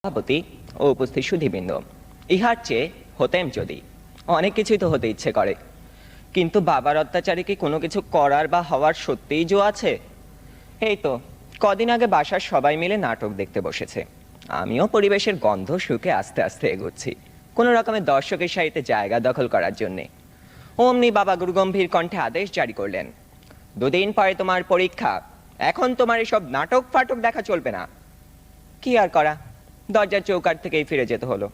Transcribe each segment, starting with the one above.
সভাপতি ও উপস্থিত সুধীবৃন্দ, ইহার চেয়ে হতেম যদি, অনেক কিছুই তো হতে ইচ্ছে করে, কিন্তু বাবার অত্যাচারে কি কোনো কিছু করার বা হওয়ার সত্যিই জো আছে? এই তো কদিন আগে বাসার সবাই মিলে নাটক দেখতে বসেছে, আমিও পরিবেশের গন্ধ শুকে আস্তে আস্তে এগোচ্ছি কোনো রকমের দর্শকের সারিতে জায়গা দখল করার জন্যে। অমনি বাবা গুরুগম্ভীর কণ্ঠে আদেশ জারি করলেন, 2 দিন পরে তোমার পরীক্ষা, এখন তোমার এসব নাটক ফাটক দেখা চলবে না। কি আর করা, দরজার চৌকাঠ থেকেই ফিরে যেতে হলো।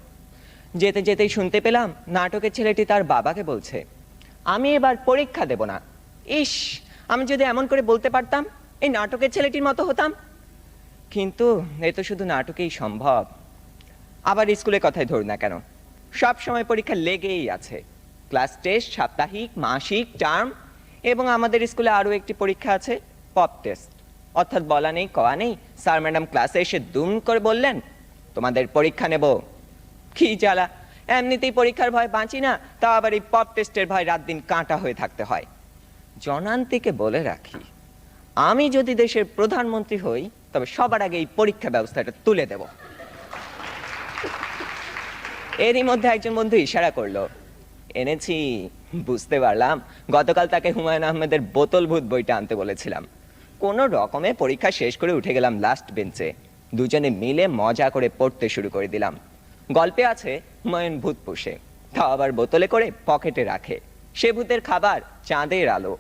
যেতে যেতেই শুনতে পেলাম নাটকের ছেলেটি তার বাবাকে বলছে, আমি এবার পরীক্ষা দেব না। ইস, আমি যদি এমন করে বলতে পারতাম, এই নাটকের ছেলেটির মতো হতাম। কিন্তু এ তো শুধু নাটকেই সম্ভব। আবার স্কুলের কথাই ধরুন না কেন, সব সময় পরীক্ষা লেগেই আছে। ক্লাস টেস্ট, সাপ্তাহিক, মাসিক, টার্ম, এবং আমাদের স্কুলে আরও একটি পরীক্ষা আছে, পপ টেস্ট। অর্থাৎ বলা নেই কওয়া নেই, স্যার ম্যাডাম ক্লাসে এসে দুম করে বললেন, তোমাদের পরীক্ষা নেব। কি জ্বালা, এমনিতেই পরীক্ষার ভয় বাঁচি না, তা আবার এই পপ টেস্টের ভয় রাত দিন কাঁটা হয়ে থাকতে হয়। জনান্তিকে বলে রাখি, আমি যদি দেশের প্রধানমন্ত্রী হই তবে সবার আগে এই পরীক্ষা ব্যবস্থাটা তুলে দেব। এরই মধ্যে একজন বন্ধু ইশারা করলো, এনেছি। বুঝতে পারলাম গতকাল তাকে হুমায়ুন আহমেদের বোতল ভূত বইটা আনতে বলেছিলাম। কোনো রকমে পরীক্ষা শেষ করে উঠে গেলাম লাস্ট বেঞ্চে, দুজনে মিলে মজা করে পড়তে শুরু করে দিলাম। গল্পে আছে হুমায়ুন ভূত পোষে, তা আবার বোতলে করে পকেটে রাখে, সে ভূতের খাবার চাঁদের আলো।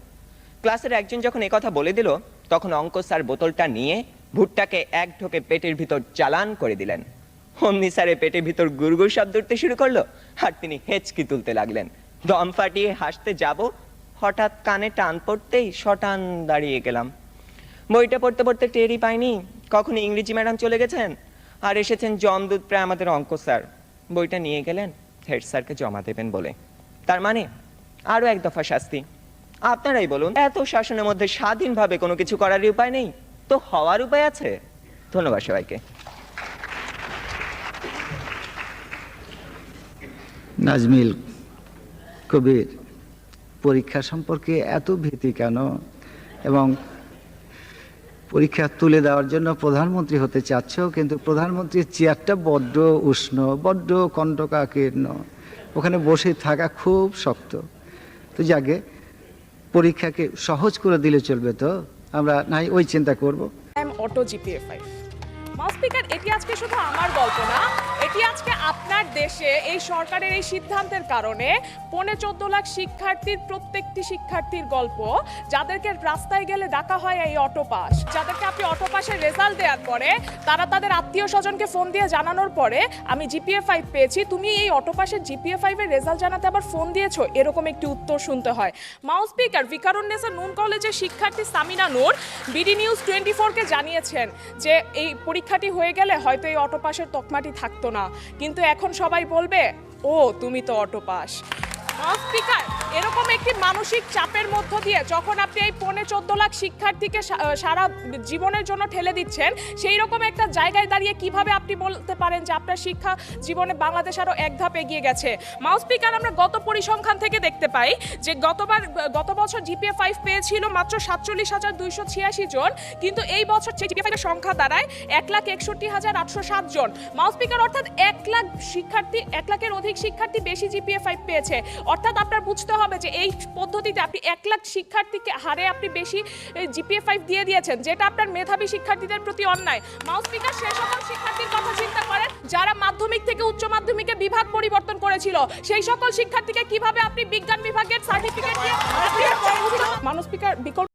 ক্লাসের একজন যখন একথা বলে দিল, তখন অঙ্ক স্যার বোতলটা নিয়ে ভূতটাকে এক ঢোকে পেটের ভিতর চালান করে দিলেন। অমনি স্যারের পেটের ভিতর গুড়গুড় শব্দ উঠতে শুরু করলো, আর তিনি হেঁচকি তুলতে লাগলেন। দম ফাটিয়ে হাসতে যাব, হঠাৎ কানে টান পড়তেই শটান দাঁড়িয়ে গেলাম। বইটা পড়তে পড়তে টেরই পাইনি কখন ইংরেজি ম্যাডাম চলে গেছেন আর এসেছেন জমদূত প্রায় আমাদের অঙ্ক স্যার। বইটা নিয়ে গেলেন হেড স্যারকে জমা দেবেন বলে। তার মানে আরো এক দফা শাস্তি। আপনারাই বলুন, এত শাসনের মধ্যে স্বাধীনভাবে কোনো কিছু করার উপায় নেই তো হওয়ার উপায় আছে? ধন্যবাদ সবাইকে। নাজমিল কবির, পরীক্ষা সম্পর্কে এত ভীতি কেন? এবং পরীক্ষা তুলে দেওয়ার জন্য প্রধানমন্ত্রী হতে চাচ্ছ, কিন্তু প্রধানমন্ত্রীর চেয়ারটা বড্ড উষ্ণ, বড্ড কণ্টকাকীর্ণ, ওখানে বসে থাকা খুব শক্ত। তো যাকে পরীক্ষাকে সহজ করে দিলে চলবে তো? আমরা নাই ওই চিন্তা করব। অটো জিপিএ-5 মাউস স্পিকার, এটি আজকে শুধু আমার গল্প না, এটি আজকে আপনার দেশে এই সরকারের এই সিদ্ধান্তের কারণে 14.5 লাখ শিক্ষার্থীর প্রত্যেকটি শিক্ষার্থীর গল্প, যাদেরকে রাস্তায় গেলে ডাকা হয় এই অটো পাস, যাদেরকে আপনি অটো পাসের রেজাল্ট দেওয়ার পরে তারা তাদের আত্মীয় স্বজনকে ফোন দিয়ে জানানোর পরে আমি জিপিএ-5 পেয়েছি, তুমি এই অটো পাসের জিপিএ-5 এর রেজাল্ট জানাতে আবার ফোন দিয়েছো, এরকম একটি উত্তর শুনতে হয়। মাউস স্পিকার, ভিকারুননিসা নূন কলেজের শিক্ষার্থী সামিনা নূর বিডি নিউজ 24-কে জানিয়েছেন যে এই পরীক্ষাটি হয়ে গেলে হয়তো এই অটো পাসের তকমাটি থাকতো না, কিন্তু এখন সবাই বলবে, ও তুমি তো অটো পাস। স্পিকার, এরকম একটি মানসিক চাপের মধ্য দিয়ে যখন আপনি এই 14.5 লাখ শিক্ষার্থীকে সারা জীবনের জন্য ঠেলে দিচ্ছেন, সেই রকম একটা জায়গায় দাঁড়িয়ে কিভাবে আপনি বলতে পারেন যে আপনার শিক্ষা জীবনে বাংলাদেশ আরো এক ধাপ এগিয়ে গেছে? মাউস স্পিকার, আমরা গত পরিসংখ্যান থেকে দেখতে পাই যে গত বছর জিপিএ-5 পেয়েছিল মাত্র 47,286 জন, কিন্তু এই বছর জিপিএ-5 এর সংখ্যা দাঁড়ায় 1,61,807 জন। মাউস স্পিকার, অর্থাৎ 1 লাখ শিক্ষার্থী, 1 লাখের অধিক শিক্ষার্থী বেশি জিপিএ-5 পেয়েছে। অর্থাৎ আপনার বুঝতে হবে যে এই পদ্ধতিতে আপনি 1 লাখ শিক্ষার্থীকে হারে আপনি বেশি জিপিএ-5 দিয়ে দিয়েছেন, যেটা আপনার মেধাবী শিক্ষার্থীদের প্রতি অন্যায়। মাউস স্পিকার, সেই সকল শিক্ষার্থীর কথা চিন্তা করেন যারা মাধ্যমিক থেকে উচ্চ মাধ্যমিকে বিভাগ পরিবর্তন করেছিল, সেই সকল শিক্ষার্থীকে কিভাবে আপনি বিজ্ঞান বিভাগের সার্টিফিকেট দিয়ে মাউস স্পিকার বিকল্প